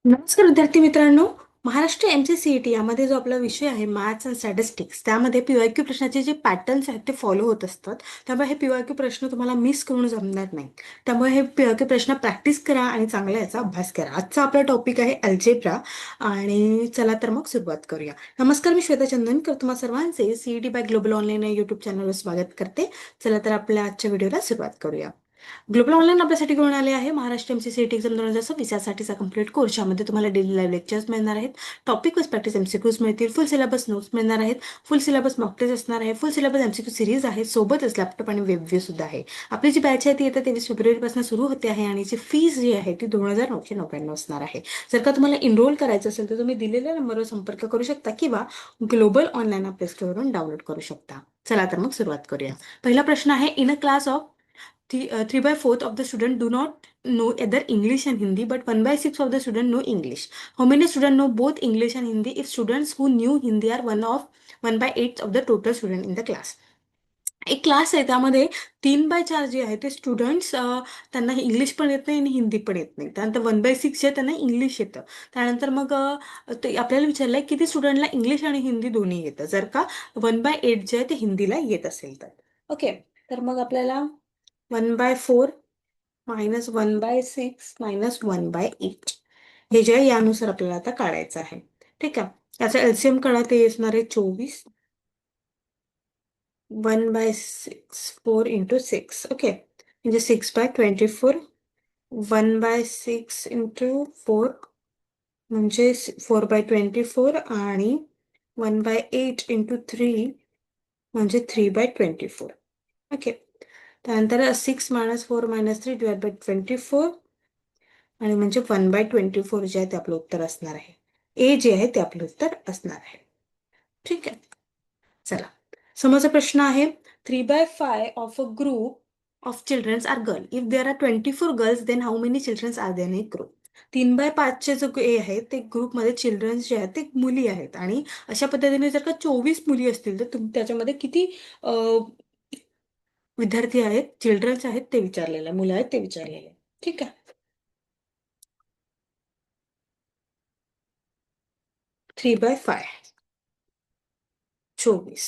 नमस्कार विद्यार्थी मित्रांनो. महाराष्ट्र MCCET यामध्ये जो आपला विषय आहे मॅथ्स अँड स्टॅटिस्टिक्स, त्यामध्ये PYQ प्रश्नाचे जे पॅटर्न्स आहेत ते फॉलो होत असतात. त्यामुळे हे PYQ प्रश्न तुम्हाला मिस करून जमणार नाही. त्यामुळे हे PYQ प्रश्न प्रॅक्टिस करा आणि चांगला याचा अभ्यास करा. आजचा आपला टॉपिक आहे अल्जेब्रा. आणि चला तर मग सुरुवात करूया. नमस्कार, मी श्वेता चंदनकर तुम्हा सर्वांचे CET बाय ग्लोबल ऑनलाईन या युट्यूब चॅनलवर स्वागत करते. चला तर आपल्या आजच्या व्हिडिओला सुरुवात करूया. ग्लोबल ऑनलाईन आपल्यासाठी घेऊन आले आहे महाराष्ट्र MCCET एक्झाम 2026 यासाठीचा कम्प्लीट कोर्स, यामध्ये तुम्हाला डेली लाईव्ह लेक्चर्स मिळणार आहेत. टॉपिक वाईज प्रॅक्टिस MCQs मिळतील. फुल सिलेबस नोट्स मिळणार आहेत. फुल सिलेबस मॉक टेस्ट असणार आहे. फुल सिलेबस MCQ सिरीज आहे. सोबतच लॅपटॉप आणि वेब व्ह्यू सुद्धा आहे. आपली जी बॅच आहे ती येत्या 23 फेब्रुवारीपासून सुरू होते आहे आणि जी फीस जी आहे ती 2,999 असणार आहे. जर का तुम्हाला इनरोल करायचं असेल तर तुम्ही दिलेल्या नंबरवर संपर्क करू शकता किंवा ग्लोबल ऑनलाईन प्ले स्टोअरवरून डाउनलोड करू शकता. चला तर मग सुरुवात करूया. पहिला प्रश्न आहे, in a class of 3/4 of the student do not know either English and Hindi, but 1/6 of the student know English. How many students know both English and Hindi if students who knew Hindi are 1/8 of the total student in the class? एक class आहे त्यामध्ये 3/4 जे आहे ते students, त्यांना English पण येत नाही आणि हिंदी पण येत नाही. त्यानंतर 1/6 जे आहे त्यांना इंग्लिश येतं. त्यानंतर मग ते आपल्याला विचारलंय किती स्टुडंटला इंग्लिश आणि हिंदी दोन्ही येतं, जर का 1/8 जे आहे ते हिंदीला येत असेल तर. ओके. तर मग आपल्याला 1/4 मायनस 1/6 मायनस 1/8 हे जे आहे यानुसार आपल्याला आता काढायचं आहे. ठीक आहे. याचा LCM काढा, ते असणार आहे 24. 1/6 4 इंटू 6. ओके, म्हणजे 6/24. 1/6 इंटू 4 म्हणजे 4/24 आणि 1/8 इंटू 3 म्हणजे 3/24. ओके. त्यानंतर 6 - 4 - 3 डिवाइड बाय 24 आणि म्हणजे 1/24 जे आहे ते आपलं उत्तर असणार आहे. ए जे आहे ते आपलं उत्तर असणार आहे. ठीक आहे. चला, समोरचा प्रश्न आहे, 3/5 of a group of childrens are girl. If there are 24 girls then how many childrens are then a group. 3/5 जो ए आहे ते ग्रुपमध्ये चिल्ड्रन्स जे आहेत ते मुली आहेत, आणि अशा पद्धतीने जर का 24 मुली असतील तर त्याच्यामध्ये किती विद्यार्थी आहेत, चिल्ड्रन्स आहेत ते विचारलेलं आहे, मुलं आहेत ते विचारलेलं आहे. ठीक आहे. 3/5 24.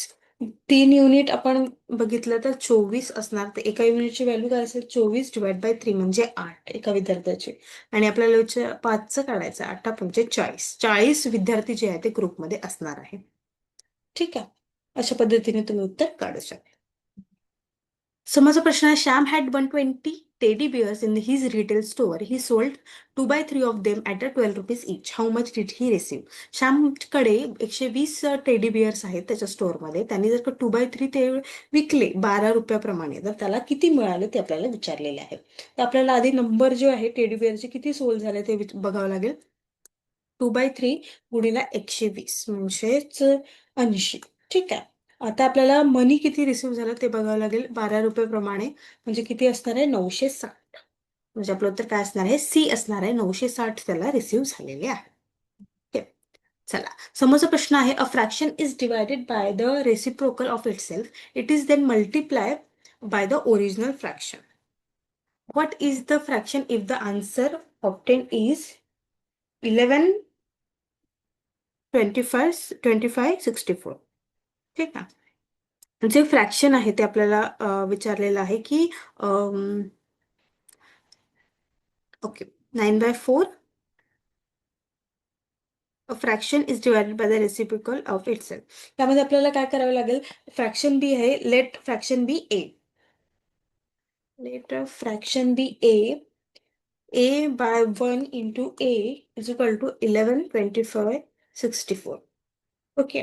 3 युनिट आपण बघितलं तर 24 असणार. तर एका युनिटची व्हॅल्यू काय असेल, 24 डिवाइड बाय 3 म्हणजे 8 एका विद्यार्थ्याचे. आणि आपल्याला 5चं काढायचं, 8×5 = 40. 40 विद्यार्थी जे आहे ते ग्रुपमध्ये असणार आहे. ठीक आहे. अशा पद्धतीने तुम्ही उत्तर काढू शकता. समोरचा प्रश्न आहे, Shyam had 120 teddy bears in his retail store. He sold 2/3 of them at ₹12 each. How much did he receive? श्यामकडे 120 टेडी बिअर्स आहेत त्याच्या स्टोअरमध्ये. त्यांनी जर का 2/3 ते विकले ₹12 तर त्याला किती मिळाले ते आपल्याला विचारलेले आहे. तर आपल्याला आधी नंबर जो आहे टेडी बिअरचे किती सोल्ड झाले ते बघावं लागेल. 2/3 गुणिले 120 म्हणजेच 80. ठीक आहे. आता आपल्याला मनी किती रिसिव्ह झालं ते बघावं लागेल. ₹12 प्रमाणे म्हणजे किती असणार आहे, 960. म्हणजे आपलं उत्तर काय असणार आहे, सी असणार आहे. 960 त्याला रिसिव्ह झालेले आहे. ठीक. चला, समोरचा प्रश्न आहे, a fraction is divided by the reciprocal of itself. It is then multiply by the original fraction. What is the fraction if the answer obtain is 11 25 64. ठीक आहे. जे फ्रॅक्शन आहे ते आपल्याला विचारलेलं आहे की okay, 9/4 fraction is divided by the reciprocal of itself. त्यामध्ये आपल्याला काय करावं लागेल, फ्रॅक्शन बी आहे, let fraction be a. Let fraction be A/1 into A is equal to 11 25 64. Okay.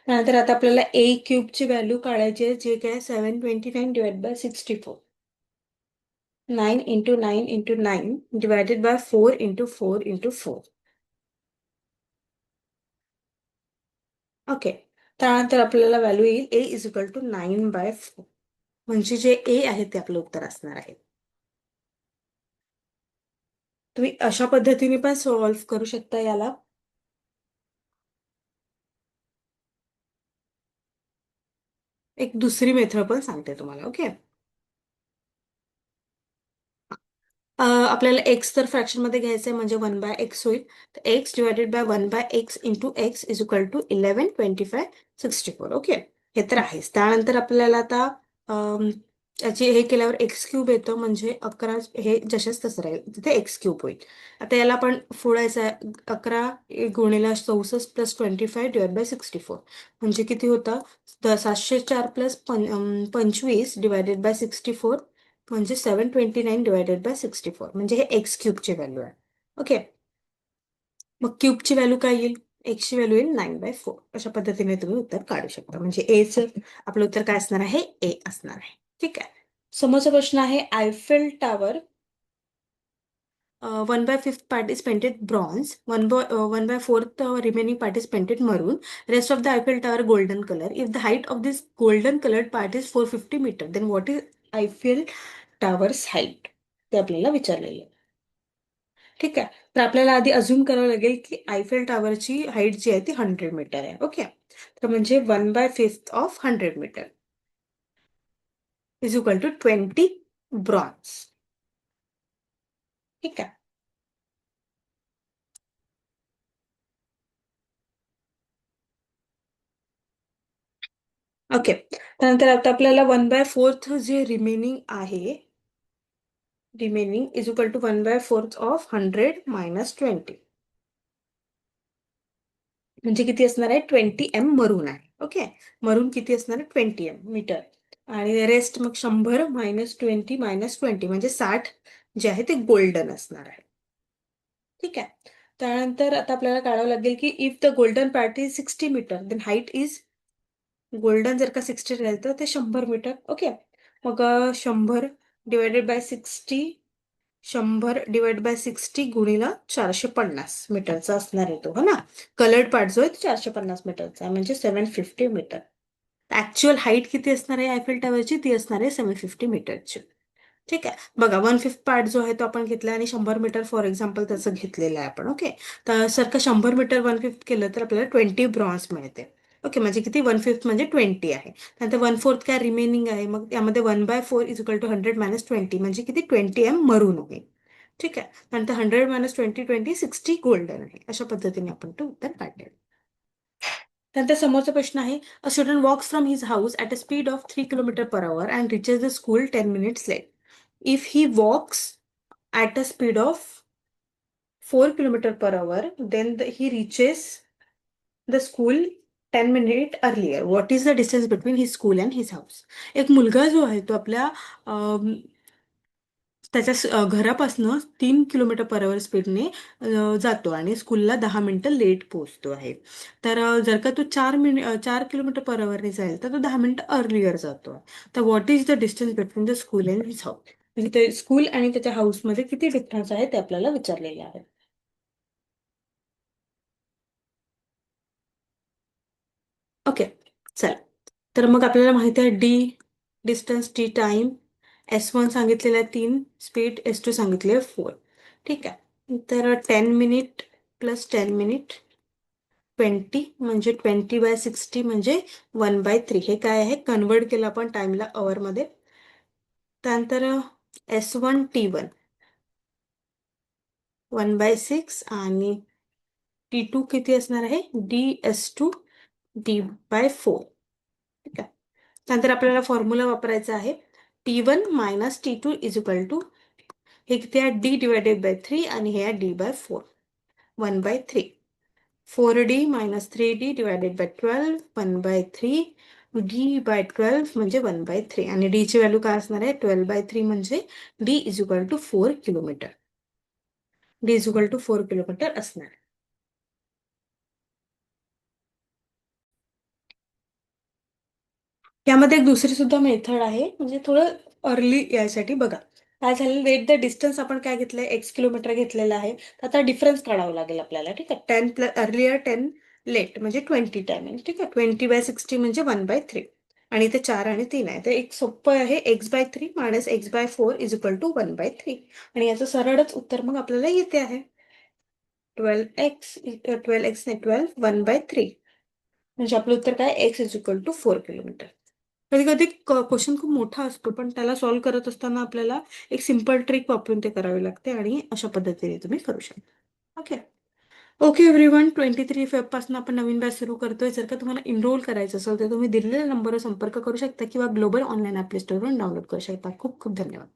नंतर आता आपल्याला ए क्यूबची व्हॅल्यू काढायची आहे, जे काय 729 divide by 64. 9 into 9 into 9 divided by 4 into 4 into 4. Okay. त्यानंतर आपल्याला व्हॅल्यू येईल A इज इक्वल टू 9/4. म्हणजे जे ए आहे ते आपलं उत्तर असणार आहे. तुम्ही अशा पद्धतीने पण सॉल्व्ह करू शकता याला. एक दुसरी मेथड पण सांगते तुम्हाला. ओके. आपल्याला एक्स तर फ्रॅक्शनमध्ये घ्यायचं आहे म्हणजे 1/x होईल. तर x divided by 1/x into x is equal to 11, 25, 64. Okay, हे तर आहेच. त्यानंतर आपल्याला आता अम, याची हे केल्यावर एक्स क्यूब येतं म्हणजे 11, हे जशाच तसं राहील तिथे एक्स क्यूब होईल. आता याला आपण फोडायचं आहे. 11 गुणिले 64 प्लस 25 डिवाइड बाय 64 म्हणजे किती होतं? 704 प्लस 25 डिवायडेड बाय 64 म्हणजे 729 डिवायडेड बाय 64 म्हणजे हे एक्स क्यूबची व्हॅल्यू आहे. ओके, मग क्यूबची व्हॅल्यू काय येईल? एक्सची व्हॅल्यू येईल 9/4. अशा पद्धतीने तुम्ही उत्तर काढू शकता. म्हणजे एचं आपलं उत्तर काय असणार आहे? ए असणार आहे. ठीक आहे. समोरचा प्रश्न आहे Eiffel tower 1/5 part is painted bronze, 1/4 remaining part is painted maroon, rest of the Eiffel Tower golden color. If the height of this golden colored part is 450 meter, then what is Eiffel Tower's height? ते आपल्याला विचारलेलं आहे. ठीक आहे, तर आपल्याला आधी assume करावं लागेल की आयफेल टॉवरची हाईट जी आहे ती 100 मीटर आहे. ओके, तर म्हणजे 1/5 of 100 metre is equal to 20 bronze. ठीक आहे. ओके, त्यानंतर आता आपल्याला 1/4 जे रिमेनिंग आहे, remaining is equal to 1/4 of 100 minus 20 म्हणजे किती असणार आहे? 20 m मरून आहे. ओके, मरून किती असणार आहे? 20 मीटर. आणि रेस्ट मग 100 - 20 - 20 म्हणजे 60 जे आहे ते गोल्डन असणार आहे. ठीक आहे, त्यानंतर आता आपल्याला काढावं लागेल की if the golden part is 60 metre then height is, golden जर का 60 राहील तर ते 100 मीटर. ओके, मग 100 गुणिला 450 मीटरचा असणार आहे तो, हो ना. कलर्ड पार्ट जो आहे तो 450 मीटरचा आहे म्हणजे 750 मीटर. ऍक्च्युअल हाईट किती असणार आहे आयफेल टॉवरची? ती असणार आहे 750 मीटरची. ठीक आहे, बघा 1/5 पार्ट जो आहे तो आपण घेतला आणि 100 मीटर फॉर एक्झाम्पल त्याचं घेतलेलं आहे आपण. ओके, तर सारखं 100 मीटर 1/5 केलं तर आपल्याला 20 ब्रॉन्झ मिळते. ओके, म्हणजे किती? 1/5 म्हणजे 20 आहे. नंतर 1/4 काय रिमेनिंग आहे, मग त्यामध्ये 1/4 इज इक्वल टू 100 - 20 म्हणजे किती? 20 m मरून आहे. ठीक आहे, नंतर 100 - 20 गोल्डन आहे. अशा पद्धतीने आपण ते उत्तर काढले. त्यानंतर समोरचा प्रश्न आहे a student walks from his house at a speed of 3 km/h and reaches the school 10 minutes late. If he walks at a speed of 4 km/h, then he reaches the school 10 minutes earlier. What is the distance between his school and his house? एक मुलगा जो आहे तो आपल्या त्याच्या घरापासनं 3 km/h स्पीडने जातो आणि स्कूलला 10 मिनिटं लेट पोहोचतो आहे. तर जर का तो 4 km/h जाईल तर तो 10 मिनिटं अर्लियर जातो. तर what is the distance between the school and his house? म्हणजे ते स्कूल आणि त्याच्या हाऊसमध्ये किती डिफरन्स आहे ते आपल्याला विचारलेले आहे. ओके, चल, तर मग आपल्याला माहिती आहे D distance, T time, S1 सांगितलेलं आहे 3, स्पीड S2 सांगितले आहे 4. ठीक आहे, तर 10 मिनिट प्लस 10 मिनिट 20 म्हणजे 20/60 म्हणजे 1/3. हे काय आहे? कन्वर्ट केलं आपण टाइमला अवरमध्ये. त्यानंतर S1 T1 1/6 आणि T2 किती असणार आहे? DS2 D/4. ठीक आहे, त्यानंतर आपल्याला फॉर्म्युला वापरायचा आहे. T1 - T2 is equal to, हे किती आहे? D/3 आणि हे आहे D/4. 1/3. 4D - 3D divided by 12 1/3 D/12 म्हणजे 1/3 आणि D ची व्हॅल्यू काय असणार आहे? 12/3 म्हणजे D is equal to 4 kilometre. D is equal to 4 kilometre असणार. यामध्ये एक दुसरी सुद्धा मेथड आहे म्हणजे थोडं अर्ली यासाठी. बघा काय झालं, लेट द डिस्टन्स आपण काय घेतलंय? x किलोमीटर घेतलेलं आहे. तर आता डिफरन्स काढावं लागेल आपल्याला. ठीक आहे, 10 प्लस अर्लियर 10 लेट म्हणजे 20 टायमिंग. ठीक आहे, 20/60 म्हणजे 1/3 आणि ते 4 आणि 3 आहे. तर एक सोपं आहे, x/3 minus x/4 is equal to 1/3 आणि याचं सरळच उत्तर मग आपल्याला येते आहे 12x नाही 12 1/3 म्हणजे आपलं उत्तर काय? x is equal to 4 kilometre. कधी कधी क्वेश्चन खूप मोठा असतो, पण त्याला सॉल्व्ह करत असताना आपल्याला एक सिम्पल ट्रिक वापरून ते करावे लागते आणि अशा पद्धतीने तुम्ही करू शकता. ओके. ओके एव्हरीवन, 23 फेबपासून आपण नवीन बॅच सुरू करतोय. जर का तुम्हाला एनरोल करायचं असेल तर तुम्ही दिलेल्या नंबरवर संपर्क करू शकता किंवा ग्लोबल ऑनलाईन ॲप्ले स्टोअरवरून डाउनलोड करू शकता. खूप खूप धन्यवाद.